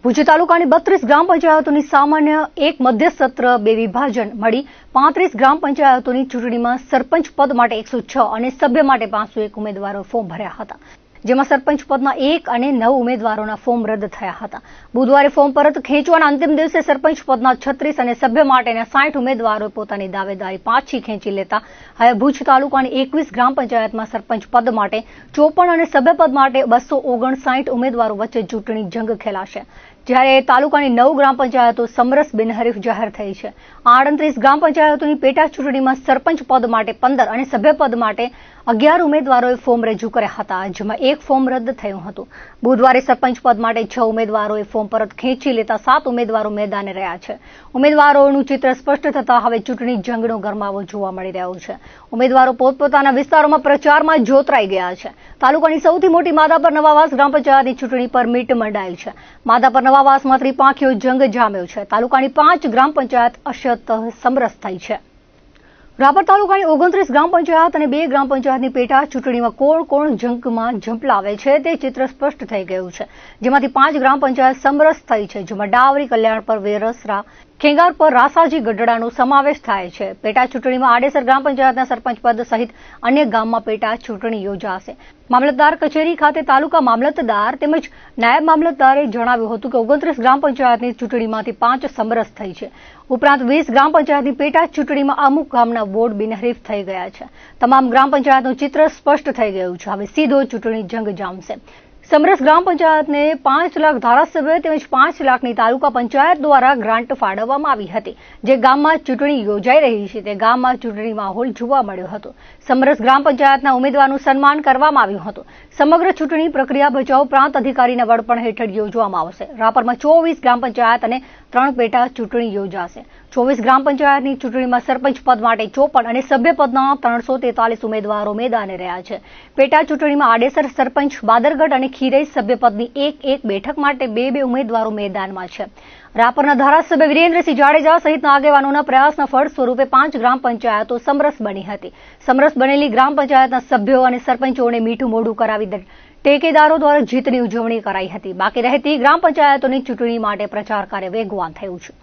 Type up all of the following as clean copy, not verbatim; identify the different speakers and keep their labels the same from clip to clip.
Speaker 1: ભુજ તાલુકાની 32 ગ્રામ પંચાયતોની સામાન્ય એક મધ્ય સત્ર બે વિભાજન મળી 35 ગ્રામ પંચાયતોની ચૂંટણીમાં સરપંચ પદ માટે 106 અને સભ્ય માટે 501 ઉમેદવારો ફોર્મ ભર્યા હતા, જેમાં સરપંચ પદના 1 અને 9 ઉમેદવારોના ફોર્મ રદ થયા હતા। બુધવારે ફોર્મ પરત ખેંચવાના અંતિમ દિવસે સરપંચ પદના 36 અને સભ્ય માટેના 60 ઉમેદવારોએ પોતાની દાવેદારી પાછી ખેંચી લેતા હવે ભુજ તાલુકાની 21 ગ્રામ પંચાયતમાં સરપંચ પદ માટે 54 અને સભ્ય પદ માટે 259 ઉમેદવારો વચ્ચે ચૂંટણી જંગ ખેલાશે, જ્યારે તાલુકાની 9 ગ્રામ પંચાયતો સમરસ બિનહરીફ જાહેર થઈ છે। 38 ગ્રામ પંચાયતોની પેટા ચૂંટણીમાં સરપંચ પદ માટે 15 અને સભ્ય પદ માટે 11 ઉમેદવારોએ ફોર્મ રજૂ કર્યા હતા, જેમાં એક ફોર્મ રદ થયું હતું। બુધવારે સરપંચ પદ માટે 6 ઉમેદવારોએ ફોર્મ પરત ખેંચી લેતા 7 ઉમેદવારો મેદાને રહ્યા છે। ઉમેદવારોનું ચિત્ર સ્પષ્ટ થતા હવે ચૂંટણી જંગનો ગરમાવો જોવા મળી રહ્યો છે। ઉમેદવારો પોતપોતાના વિસ્તારોમાં પ્રચારમાં જોતરાઈ ગયા છે। તાલુકાની સૌથી મોટી માધાપર નવાવાસ ગ્રામ પંચાયતની ચૂંટણી પર મીટ મંડાઈ છે। માધાપર નવાવાસમાં ત્રિપાંખીયો જંગ જામ્યો છે। તાલુકાની 5 ગ્રામ પંચાયત અશ્યત સમરસ થઈ છે। રાપર તાલુકાની 29 ગ્રામ પંચાયત અને 2 ગ્રામ પંચાયતની પેટા ચૂંટણીમાં કોણ જંગમાં ઝંપલાવે છે તે ચિત્ર સ્પષ્ટ થઈ ગયું છે, જેમાંથી 5 ગ્રામ પંચાયત સમરસ થઈ છે, જેમાં ડાવરી, કલ્યાણપર, વેરસરા, ખેંગારપર, રાસાજી, ગઢડાનો સમાવેશ થાય છે। પેટા ચૂંટણીમાં આડેસર ગ્રામ પંચાયતના સરપંચ પદ સહિત અન્ય ગામમાં પેટા ચૂંટણી યોજાશે। મામલતદાર કચેરી ખાતે તાલુકા મામલતદાર તેમજ નાયબ મામલતદારે જણાવ્યું હતું કે 29 ગ્રામ પંચાયતની ચૂંટણીમાંથી 5 સમરસ થઈ છે, ઉપરાંત 20 ગ્રામ પંચાયતની પેટા ચૂંટણીમાં અમુક ગામના વોર્ડ બિનહરીફ થઈ ગયા છે। તમામ ગ્રામ પંચાયતનું ચિત્ર સ્પષ્ટ થઈ ગયું છે। હવે સીધો ચૂંટણી જંગ જામશે। સમરસ ગ્રામ પંચાયતને 5 લાખ ધારાસભ્ય તેમજ 5 લાખની તાલુકા પંચાયત દ્વારા ગ્રાન્ટ ફાળવવામાં આવી હતી। જે ગામમાં ચૂંટણી યોજાઈ રહી છે તે ગામમાં ચૂંટણી માહોલ જોવા મળ્યો હતો। સમરસ ગ્રામ પંચાયતના ઉમેદવારનું સન્માન કરવામાં આવ્યું હતું। સમગ્ર ચૂંટણી પ્રક્રિયા ભચાઉ પ્રાંત અધિકારીના વડપણ હેઠળ યોજવામાં આવશે। રાપરમાં 24 ગ્રામ પંચાયત અને 3 પેટા ચૂંટણી યોજાશે। 24 ગ્રામ પંચાયતની ચૂંટણીમાં સરપંચ પદ માટે 54 અને સભ્ય પદના 343 ઉમેદવારો મેદાને રહ્યા છે। પેટા ચૂંટણીમાં આડેસર સરપંચ, બાદરગઢ અને ખીરઈ સભ્ય પદની એક બેઠક માટે 2 ઉમેદવારો મેદાનમાં છે। રાપરના ધારાસભ્ય વિરેન્દ્રસિંહ જાડેજા સહિતના આગેવાનોના પ્રયાસના ફળ સ્વરૂપે 5 ગ્રામ પંચાયતો સમરસ બની હતી। સમરસ બનેલી ગ્રામ પંચાયતના સભ્યો અને સરપંચોને મીઠું મોઢું કરાવી ટેકેદારો દ્વારા જીતની ઉજવણી કરાઈ હતી। બાકી રહેતી ગ્રામ પંચાયતોની ચૂંટણી માટે પ્રચાર કાર્ય વેગવાન થયું છે।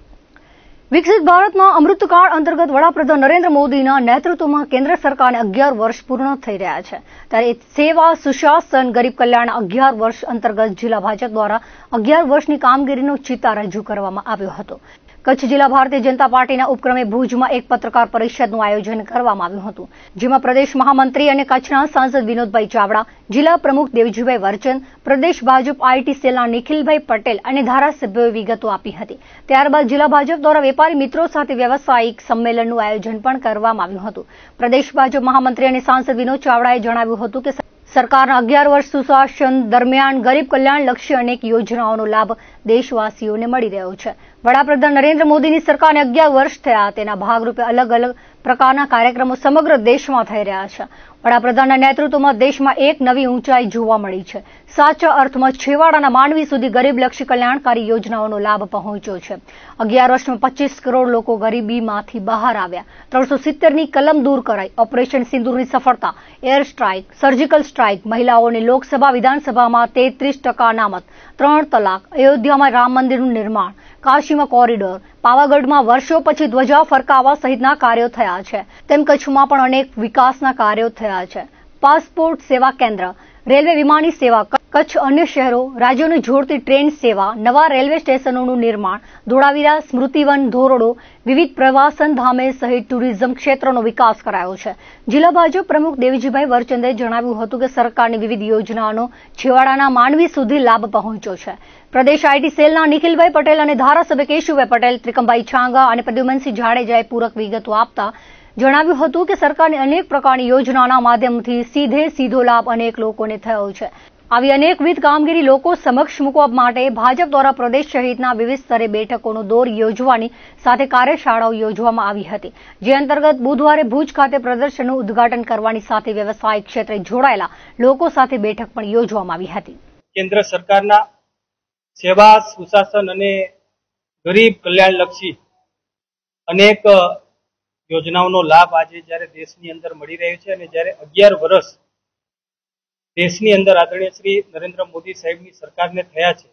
Speaker 1: વિકસિત ભારતના અમૃતકાળ અંતર્ગત વડાપ્રધાન નરેન્દ્ર મોદીના નેતૃત્વમાં કેન્દ્ર સરકારને 11 વર્ષ પૂર્ણ થઈ રહ્યા છે, ત્યારે સેવા, સુશાસન, ગરીબ કલ્યાણ 11 વર્ષ અંતર્ગત જિલ્લા ભાજપ દ્વારા 11 વર્ષની કામગીરીનો ચિતાર રજૂ કરવામાં આવ્યો હતો। કચ્છ જિલ્લા ભારતીય જનતા પાર્ટીના ઉપક્રમે ભુજમાં એક પત્રકાર પરિષદનું આયોજન કરવામાં આવ્યું હતું, જેમાં પ્રદેશ મહામંત્રી અને કચ્છના સાંસદ વિનોદભાઈ ચાવડા, જિલ્લા પ્રમુખ દેવજીભાઈ વર્ચન, પ્રદેશ ભાજપ આઈટી સેલના નિખિલભાઈ પટેલ અને ધારાસભ્યોએ વિગતો આપી હતી। ત્યારબાદ જિલ્લા ભાજપ દ્વારા વેપારી મિત્રો સાથે વ્યવસાયિક સંમેલનનું આયોજન પણ કરવામાં આવ્યું હતું। પ્રદેશ ભાજપ મહામંત્રી અને સાંસદ વિનોદ ચાવડાએ જણાવ્યું હતું કે સરકારના 11 વર્ષ સુશાસન દરમિયાન ગરીબ કલ્યાણ લક્ષી અનેક યોજનાઓનો લાભ દેશવાસીઓને મળી રહ્યો છે। વડાપ્રધાન નરેન્દ્ર મોદીની સરકારને 11 વર્ષ થયા, તેના ભાગરૂપે અલગ અલગ પ્રકારના કાર્યક્રમો સમગ્ર દેશમાં થઈ રહ્યા છે। વડાપ્રધાનના નેતૃત્વમાં દેશમાં એક નવી ઊંચાઈ જોવા મળી છે। સાચા અર્થમાં છેવાડાના માનવી સુધી ગરીબલક્ષી કલ્યાણકારી યોજનાઓનો લાભ પહોંચ્યો છે। 11 વર્ષમાં 25 કરોડ લોકો ગરીબીમાંથી બહાર આવ્યા। 370ની કલમ દૂર કરાઈ। ઓપરેશન સિંદૂરની સફળતા, એર સ્ટ્રાઇક, સર્જિકલ સ્ટ્રાઇક, મહિલાઓને લોકસભા વિધાનસભામાં 33% અનામત, 3 તલાક, અયોધ્યામાં રામ મંદિરનું નિર્માણ, કાશીમાં કોરિડોર, પાવાગઢમાં વર્ષો પછી ધ્વજા ફરકાવવા સહિતના કાર્યો થયા છે। તેમ કચ્છમાં પણ અનેક વિકાસના કાર્યો થયા છે। પાસપોર્ટ સેવા કેન્દ્ર, રેલવે વિમાની સેવા, કચ્છ અન્ય શહેરો રાજ્યોને જોડતી ટ્રેન સેવા, નવા રેલવે સ્ટેશનોનું નિર્માણ, ધોળાવીરા, સ્મૃતિવન, ધોરડો, વિવિધ પ્રવાસન ધામે સહિત ટુરિઝમ ક્ષેત્રનો વિકાસ કરાયો છે। જિલ્લા ભાજપ પ્રમુખ દેવજીભાઈ વર્ચંદે જણાવ્યું હતું કે સરકારની વિવિધ યોજનાઓનો છેવાડાના માનવી સુધી લાભ પહોંચ્યો છે। પ્રદેશ આઈટી સેલના નિખિલભાઈ પટેલ અને ધારાસભ્ય કેશુભાઈ પટેલ, ત્રિકમભાઈ છાંગા અને પ્રદ્યુમનસિંહ જાડેજાએ પૂરક વિગતો આપતા જણાવ્યું હતું કે સરકારની અનેક પ્રકારની યોજનાના માધ્યમથી સીધો લાભ અનેક લોકોને થયો છે। આવી અનેકવિધ કામગીરી લોકો સમક્ષ મૂકવા માટે ભાજપ દ્વારા પ્રદેશ સહિતના વિવિધ સ્તરે બેઠકોનો દોર યોજવાની સાથે કાર્યશાળાઓ યોજવામાં આવી હતી, જે અંતર્ગત બુધવારે ભુજ ખાતે પ્રદર્શનનું ઉદ્ઘાટન કરવાની સાથે વ્યવસાયિક ક્ષેત્રે જોડાયેલા લોકો સાથે બેઠક પણ યોજવામાં આવી હતી।
Speaker 2: કેન્દ્ર સરકારના સેવા, સુશાસન અને ગરીબ કલ્યાણલક્ષી અનેક યોજનાઓનો લાભ આજે જ્યારે દેશની અંદર મળી રહ્યો છે અને જ્યારે 11 વર્ષ દેશની અંદર આદરણીય શ્રી નરેન્દ્ર મોદી સાહેબની સરકારને થયા છે,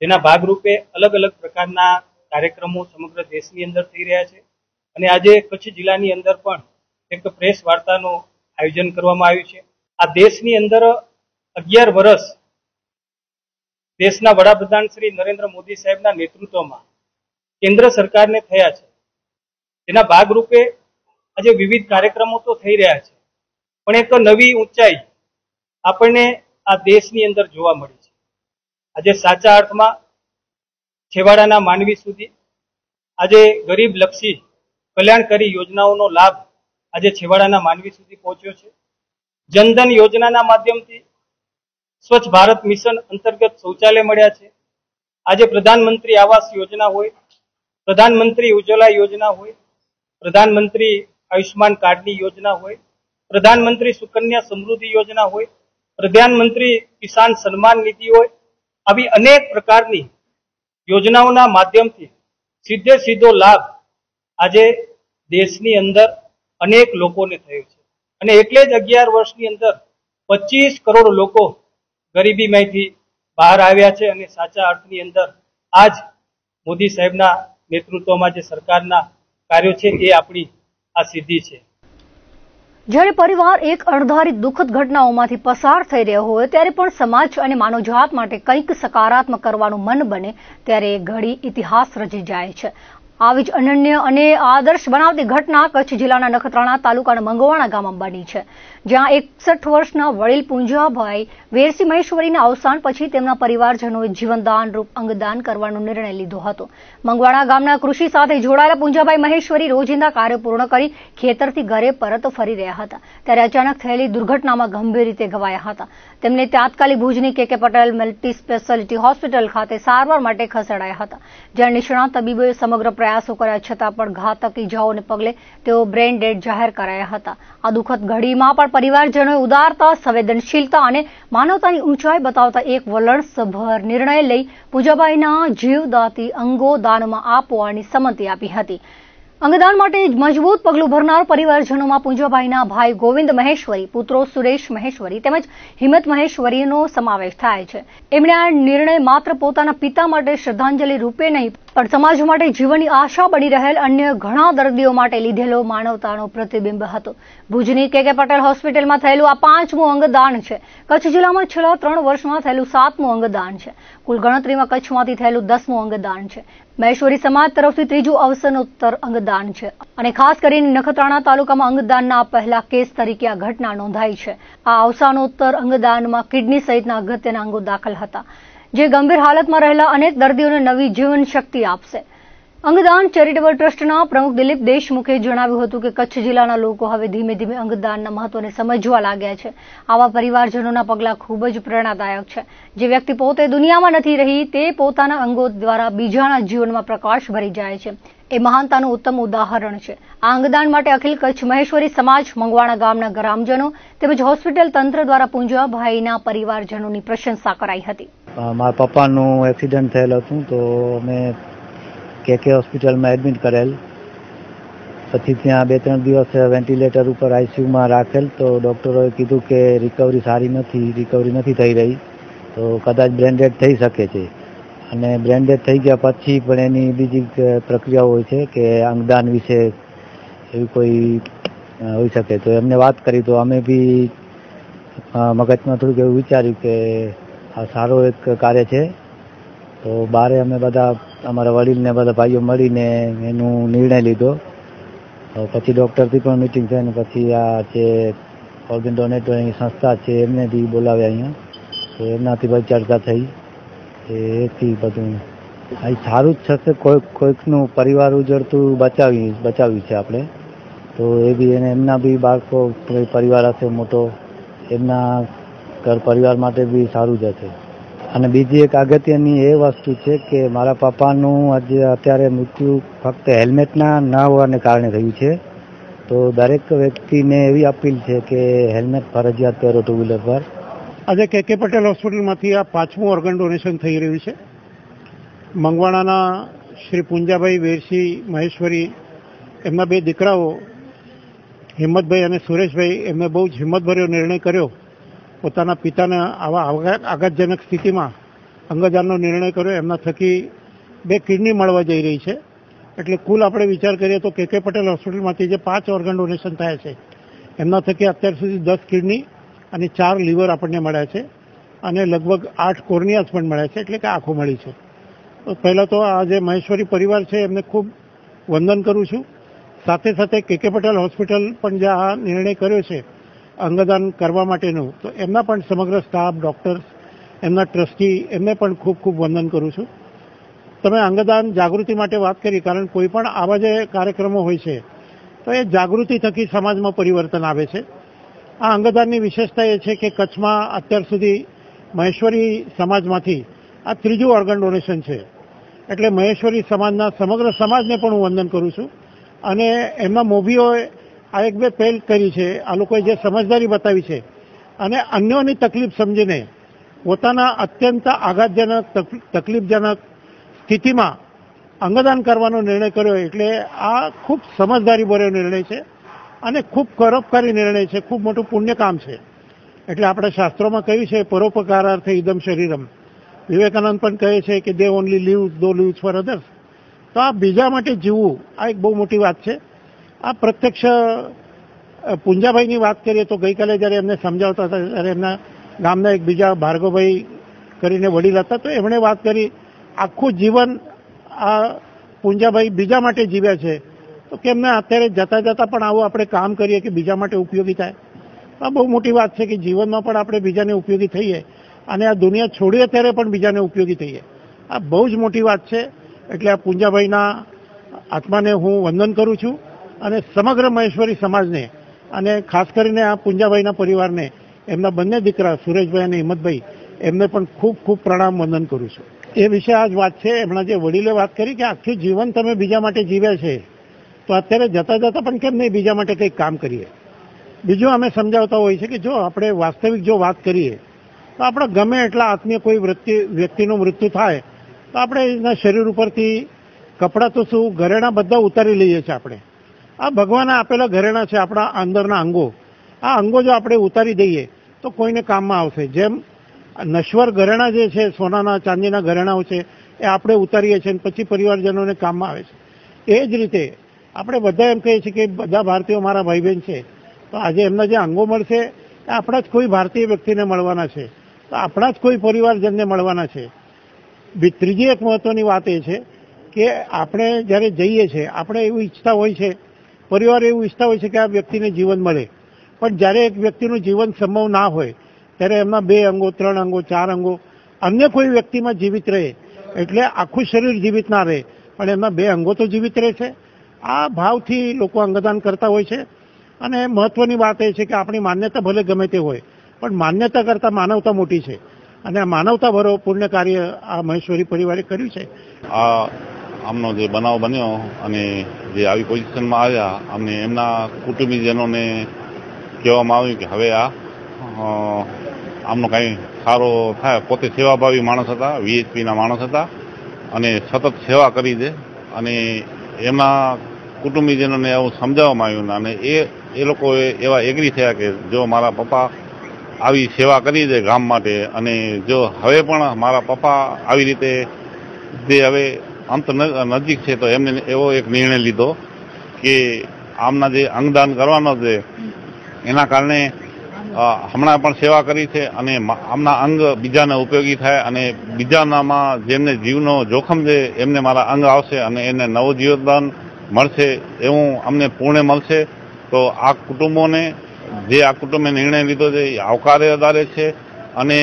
Speaker 2: જેના ભાગરૂપે અલગ અલગ પ્રકારના કાર્યક્રમો સમગ્ર દેશની અંદર થઈ રહ્યા છે અને આજે કચ્છ જિલ્લાની અંદર પણ એક પ્રેસ વાર્તાનું આયોજન કરવામાં આવ્યું છે. આ દેશની અંદર 11 વર્ષ દેશના વડાપ્રધાન શ્રી નરેન્દ્ર મોદી સાહેબના નેતૃત્વમાં કેન્દ્ર સરકારને થયા છે. તેના ભાગરૂપે આજે વિવિધ કાર્યક્રમો તો થઈ રહ્યા છે, પણ એક નવી ઊંચાઈ આપણને આ દેશની અંદર જોવા મળી છે. આજે સાચા અર્થમાં છેવાડાના માનવી સુધી આજે ગરીબ લક્ષી કલ્યાણકારી યોજનાઓનો લાભ આજે છેવાડાના માનવી સુધી પહોંચ્યો છે. જનધન યોજનાના માધ્યમથી સ્વચ્છ ભારત મિશન અંતર્ગત શૌચાલય મળ્યા છે. આજે પ્રધાનમંત્રી આવાસ યોજના હોય, પ્રધાનમંત્રી ઉજ્જવલા યોજના હોય, પ્રધાનમંત્રી આયુષ્માન કાર્ડની યોજના હોય, પ્રધાનમંત્રી સુકન્યા સમૃદ્ધિ યોજના હોય, પ્રધાનમંત્રી કિસાન સન્માન નિધિ હોય, આવી અનેક પ્રકારની યોજનાઓના માધ્યમથી સીધો લાભ આજે દેશની અંદર અનેક લોકોને થયો છે અને એટલે જ 11 વર્ષની અંદર 25 કરોડ લોકો ગરીબીમાંથી બહાર આવ્યા છે અને સાચા અર્થની અંદર આજ મોદી સાહેબના નેતૃત્વમાં જે સરકારના કાર્યો છે એ આપણી આ સિદ્ધિ છે.
Speaker 1: જ્યારે પરિવાર એક અણધારી દુઃખદ ઘટનાઓમાંથી પસાર થઈ રહ્યો હોય ત્યારે પણ સમાજ અને માનવજાત માટે કંઈક સકારાત્મક કરવાનું મન બને ત્યારે એ ઘડી ઇતિહાસ રચી જાય છે. આવી જ અનન્ય અને આદર્શ બનાવતી ઘટના કચ્છ જિલ્લાના નખત્રાણા તાલુકાના મંગવાણા ગામમાં બની છે, જ્યાં 61 વર્ષના વડીલ પૂંજાભાઈ વેરસી મહેશ્વરીના અવસાન પછી તેમના પરિવારજનોએ જીવનદાન રૂપ અંગદાન કરવાનો નિર્ણય લીધો હતો. મંગવાણા ગામના કૃષિ સાથે જોડાયેલા પૂંજાભાઈ મહેશ્વરી રોજિંદા કાર્ય પૂર્ણ કરી ખેતરથી ઘરે પરત ફરી રહ્યા હતા ત્યારે અચાનક થયેલી દુર્ઘટનામાં ગંભીર રીતે ઘવાયા હતા. તેમને તાત્કાલિક ભુજની કે પટેલ મલ્ટી સ્પેશિયાલિટી હોસ્પિટલ ખાતે સારવાર માટે ખસેડાયા હતા, જ્યાં નિષ્ણાત તબીબોએ સમગ્ર પ્રયાસો કર્યા છતાં પણ ઘાતક ઇજાઓને પગલે તેઓ બ્રેન ડેડ જાહેર કરાયા હતા. આ દુઃખદ ઘડીમાં પણ પરિવારજનોએ ઉદારતા, સંવેદનશીલતા અને માનવતાની ઊંચાઈ બતાવતા એક વલણસભર નિર્ણય લઈ પૂંજાભાઈના જીવદાતી અંગો દાનમાં આપવાની સંમતિ આપી હતી. અંગદાન માટે મજબૂત પગલું ભરનાર પરિવારજનોમાં પૂંજાભાઈના ભાઈ ગોવિંદ મહેશ્વરી, પુત્રો સુરેશ મહેશ્વરી તેમજ હિંમત મહેશ્વરીનો સમાવેશ થાય છે. એમણે આ નિર્ણય માત્ર પોતાના પિતા માટે શ્રદ્ધાંજલિ રૂપે નહીં પણ સમાજ માટે જીવનની આશા બની રહેલ અન્ય ઘણા દર્દીઓ માટે લીધેલો માનવતાનો પ્રતિબિંબ હતો. ભુજની કે પટેલ હોસ્પિટલમાં થયેલું આ 5મું અંગદાન છે. કચ્છ જિલ્લામાં છેલ્લા 3 વર્ષમાં થયેલું 7મું અંગદાન છે. કુલ ગણતરીમાં કચ્છમાંથી થયેલું 10મું અંગદાન છે. મહેશ્વરી સમાજ તરફથી 3જું અવસરોત્તર અંગદાન છે અને ખાસ કરીને નખત્રાણા તાલુકામાં અંગદાનના પહેલા કેસ તરીકે આ ઘટના નોંધાઈ છે. આ અવસાનોત્તર અંગદાનમાં કિડની સહિતના અગત્યના અંગો દાખલ હતા, જે ગંભીર હાલતમાં રહેલા અનેક દર્દીઓને નવી જીવન શક્તિ આપશે. અંગદાન ચેરિટેબલ ટ્રસ્ટના પ્રમુખ દિલીપ દેશમુખે જણાવ્યું હતું કે કચ્છ જિલ્લાના લોકો હવે ધીમે ધીમે અંગદાનના મહત્વને સમજવા લાગ્યા છે. આવા પરિવારજનોના પગલાં ખૂબ જ પ્રેરણાદાયક છે. જે વ્યક્તિ પોતે દુનિયામાં નથી રહી તે પોતાના અંગો દ્વારા બીજાના જીવનમાં પ્રકાશ ભરી જાય છે, એ મહાનતાનું ઉત્તમ ઉદાહરણ છે. આ અંગદાન માટે અખિલ કચ્છ મહેશ્વરી સમાજ, મંગવાણા ગામના ગ્રામજનો તેમજ હોસ્પિટલ તંત્ર દ્વારા પૂંજાભાઈના પરિવારજનોની પ્રશંસા કરાઈ હતી.
Speaker 3: મારા પપ્પાનું એક્સિડન્ટ થયેલ હતું તો અમે કે હોસ્પિટલમાં એડમિટ કરેલ, પછી ત્યાં 2-3 દિવસ વેન્ટિલેટર ઉપર આઈસીયુમાં રાખેલ તો ડૉક્ટરોએ કીધું કે રિકવરી નથી થઈ રહી, તો કદાચ બ્રેન ડેડ થઈ શકે છે. અને બ્રેન ડેડ થઈ ગયા પછી પણ એની બીજી પ્રક્રિયાઓ હોય છે કે અંગદાન વિશે એવી કોઈ હોઈ શકે. તો એમને વાત કરી તો અમે બી મગજમાં થોડુંક એવું વિચાર્યું કે આ સારો એક કાર્ય છે. તો બારે અમે બધા અમારા વડીલને બધા ભાઈઓ મળીને એનું નિર્ણય લીધો. પછી ડૉક્ટરથી પણ મિટિંગ થઈ ને પછી આ જે ઓર્ગન ડોનેટરની સંસ્થા છે એમને બી બોલાવ્યા અહીંયા, તો એમનાથી બધી ચર્ચા થઈ. એથી બધું અહીં સારું જ થશે. કોઈકનું પરિવાર ઉજળતું બચાવ્યું છે આપણે, તો એ બી એમના બી બાળકો પરિવાર હશે મોટો, એમના ઘર પરિવાર માટે બી સારું જ હશે. અને બીજી એક અગત્યની એ વસ્તુ છે કે મારા પપ્પાનું અત્યારે મૃત્યુ ફક્ત હેલ્મેટના ન હોવાને કારણે થયું છે. તો દરેક વ્યક્તિને એવી અપીલ છે કે હેલ્મેટ ફરજિયાત પહેરો ટુ વ્હીલર પર.
Speaker 4: આજે કે પટેલ હોસ્પિટલમાંથી આ 5મું ઓર્ગન ડોનેશન થઈ રહ્યું છે. મંગવાણાના શ્રી પૂંજાભાઈ વેરસી મહેશ્વરી, એમના 2 દીકરાઓ હિંમતભાઈ અને સુરેશભાઈ, એમને બહુ જ હિંમતભર્યો નિર્ણય કર્યો પોતાના પિતાને આવા આઘાતજનક સ્થિતિમાં અંગદાનનો નિર્ણય કર્યો. એમના થકી 2 કિડની મળવા જઈ રહી છે. એટલે કુલ આપણે વિચાર કરીએ તો કે પટેલ હોસ્પિટલમાંથી જે 5 ઓર્ગન ડોનેશન થયા છે એમના થકી અત્યાર સુધી 10 કિડની અને 4 લીવર આપણને મળ્યા છે અને લગભગ 8 કોર્નિયાસ પણ મળ્યા છે, એટલે કે આંખો મળી છે. તો પહેલાં તો આ જે મહેશ્વરી પરિવાર છે એમને ખૂબ વંદન કરું છું. સાથે સાથે કે પટેલ હોસ્પિટલ પણ જે આ નિર્ણય કર્યો છે અંગદાન કરવા માટેનું, તો એમના પણ સમગ્ર સ્ટાફ, ડોક્ટર્સ, એમના ટ્રસ્ટી, એમને પણ ખૂબ ખૂબ વંદન કરું છું. તમે અંગદાન જાગૃતિ માટે વાત કરી, કારણ કોઈ પણ આવા જે કાર્યક્રમો હોય છે તો એ જાગૃતિ થકી સમાજમાં પરિવર્તન આવે છે. આ અંગદાનની વિશેષતા એ છે કે કચ્છમાં અત્યાર સુધી મહેશ્વરી સમાજમાંથી આ 3જું ઓર્ગન ડોનેશન છે. એટલે મહેશ્વરી સમાજના સમગ્ર સમાજને પણ હું વંદન કરું છું. અને એમના મોભીઓએ આ 1-2 પહેલ કરી છે, આ લોકોએ જે સમજદારી બતાવી છે અને અન્યોની તકલીફ સમજીને પોતાના અત્યંત આઘાતજનક, તકલીફજનક સ્થિતિમાં અંગદાન કરવાનો નિર્ણય કર્યો. એટલે આ ખૂબ સમજદારીભર્યો નિર્ણય છે અને ખૂબ પરોપકારી નિર્ણય છે, ખૂબ મોટું પુણ્ય કામ છે. એટલે આપણા શાસ્ત્રોમાં કહ્યું છે પરોપકારાર્થે ઇદમ શરીરમ. વિવેકાનંદ પણ કહે છે કે દે ઓનલી લીવ્સ દો લીવ્સ ફોર અધર્સ. તો આ બીજા માટે જીવવું આ એક બહુ મોટી વાત છે. આ પ્રત્યક્ષ પુંજાભાઈની વાત કરીએ તો ગઈકાલે જ્યારે એમને સમજાવતા હતા ત્યારે એમના ગામના એક બીજા ભાર્ગવભાઈ કરીને વડીલ હતા, તો એમણે વાત કરી આખું જીવન આ પુંજાભાઈ બીજા માટે જીવ્યા છે. તો કેમને અત્યારે જતા જતા પણ આવું આપણે કામ કરીએ કે બીજા માટે ઉપયોગી થાય. આ બહુ મોટી વાત છે કે જીવનમાં પણ આપણે બીજાને ઉપયોગી થઈએ અને આ દુનિયા છોડીએ ત્યારે પણ બીજાને ઉપયોગી થઈએ. આ બહુ જ મોટી વાત છે. એટલે આ પુંજાભાઈના આત્માને હું વંદન કરું છું અને સમગ્ર મહેશ્વરી સમાજને અને ખાસ કરીને આ પુંજાભાઈના પરિવારને, એમના બંને દીકરા સુરેશભાઈ અને હિંમતભાઈ, એમને પણ ખૂબ ખૂબ પ્રણામ વંદન કરું છું. એ વિશે આ જ વાત છે. એમના જે વડીલે વાત કરી કે આખું જીવન તમે બીજા માટે જીવ્યા છે, તો અત્યારે જતા જતા પણ કેમ નહીં બીજા માટે કંઈક કામ કરીએ. બીજું અમે સમજાવતા હોઈએ છીએ કે જો આપણે વાસ્તવિક જો વાત કરીએ તો આપણે ગમે એટલા આત્મીય કોઈ વ્યક્તિનું મૃત્યુ થાય તો આપણે એના શરીર ઉપરથી કપડાં તો શું, ઘરેણાં બધા ઉતારી લઈએ છીએ આપણે. આ ભગવાને આપેલા ઘરેણાં છે, આપણા અંદરના અંગો. આ અંગો જો આપણે ઉતારી દઈએ તો કોઈને કામમાં આવશે. જેમ નશ્વર ઘરેણાં જે છે, સોનાના ચાંદીના ઘરેણાઓ છે, એ આપણે ઉતારીએ છીએ અને પછી પરિવારજનોને કામમાં આવે છે. એ જ રીતે આપણે બધા એમ કહીએ છીએ કે બધા ભારતીયો મારા ભાઈ બહેન છે, તો આજે એમના જે અંગો મળશે એ આપણા જ કોઈ ભારતીય વ્યક્તિને મળવાના છે, તો આપણા જ કોઈ પરિવારજનને મળવાના છે. ત્રીજી એક મહત્વની વાત એ છે કે આપણે જ્યારે જઈએ છીએ આપણે એવું ઈચ્છતા હોય છે, પરિવાર એવું ઈચ્છતા હોય છે કે આ વ્યક્તિને જીવન મળે, પણ જ્યારે એક વ્યક્તિનું જીવન સંભવ ના હોય ત્યારે એમના 2 અંગો, 3 અંગો, 4 અંગો અન્ય કોઈ વ્યક્તિમાં જીવિત રહે. એટલે આખું શરીર જીવિત ના રહે પણ એમના 2 અંગો તો જીવિત રહે છે. આ ભાવથી લોકો અંગદાન કરતા હોય છે. અને મહત્વની વાત એ છે કે આપણી માન્યતા ભલે ગમે તે હોય પણ માન્યતા કરતાં માનવતા મોટી છે અને આ માનવતા ભરો પુણ્ય કાર્ય આ મહેશ્વરી પરિવારે કર્યું છે.
Speaker 5: આ આમનો જે બનાવ બન્યો અને જે આવી પોઝિશનમાં આવ્યા, અમને એમના કુટુંબીજનોને કહેવામાં આવ્યું કે હવે આમનો કાંઈ સારો થાય. પોતે સેવાભાવી માણસ હતા, VHPના માણસ હતા અને સતત સેવા કરી દે. અને એમના કુટુંબીજનોને એવું સમજાવવામાં આવ્યું અને એ લોકોએ એવા એગ્રી થયા કે જો મારા પપ્પા આવી સેવા કરી દે ગામ માટે અને જો હવે પણ મારા પપ્પા આવી રીતે જે હવે અંત નજીક છે તો એમને એવો એક નિર્ણય લીધો કે આમના જે અંગદાન કરવાનો છે એના કારણે હમણાં પણ સેવા કરી છે અને આમના અંગ બીજાને ઉપયોગી થાય અને બીજાનામાં જેમને જીવનો જોખમ છે એમને મારા અંગ આવશે અને એને નવું જીવનદાન મળશે, એવું અમને પૂર્ણ મળશે. તો આ કુટુંબોને જે આ કુટુંબે નિર્ણય લીધો છે એ આવકાર્યદારે છે. અને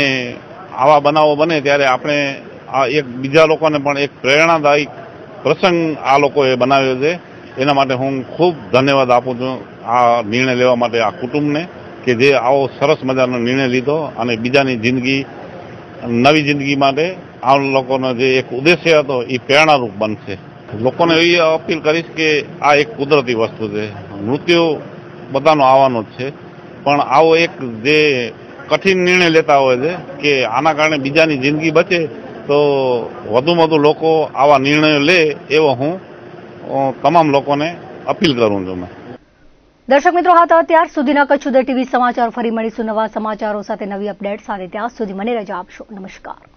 Speaker 5: આવા બનાવો બને ત્યારે આપણે આ એક બીજા લોકોને પણ એક પ્રેરણાદાયક પ્રસંગ આ લોકોએ બનાવ્યો છે. એના માટે હું ખૂબ ધન્યવાદ આપું છું આ નિર્ણય લેવા માટે આ કુટુંબને કે જે આવો સરસ મજાનો નિર્ણય લીધો અને બીજાની જિંદગી, નવી જિંદગી માટે આ લોકોનો જે એક ઉદ્દેશ્ય હતો એ પ્રેરણારૂપ બનશે. લોકોને એવી અપીલ કરીશ કે આ એક કુદરતી વસ્તુ છે, મૃત્યુ બધાનો આવવાનો જ છે, પણ આવો એક જે કઠિન નિર્ણય લેતા હોય છે કે આના કારણે બીજાની જિંદગી બચે તો વધુમાં વધુ લોકો આવા નિર્ણયો લે એવો હું તમામ લોકોને અપીલ કરું છું.
Speaker 1: દર્શક મિત્રો, હા તો અત્યાર સુધીના કચ્છ ઉદય ટીવી સમાચાર. ફરી મળીશું નવા સમાચારો સાથે, નવી અપડેટ સાથે. ત્યાં સુધી મને રજા આપશો. નમસ્કાર.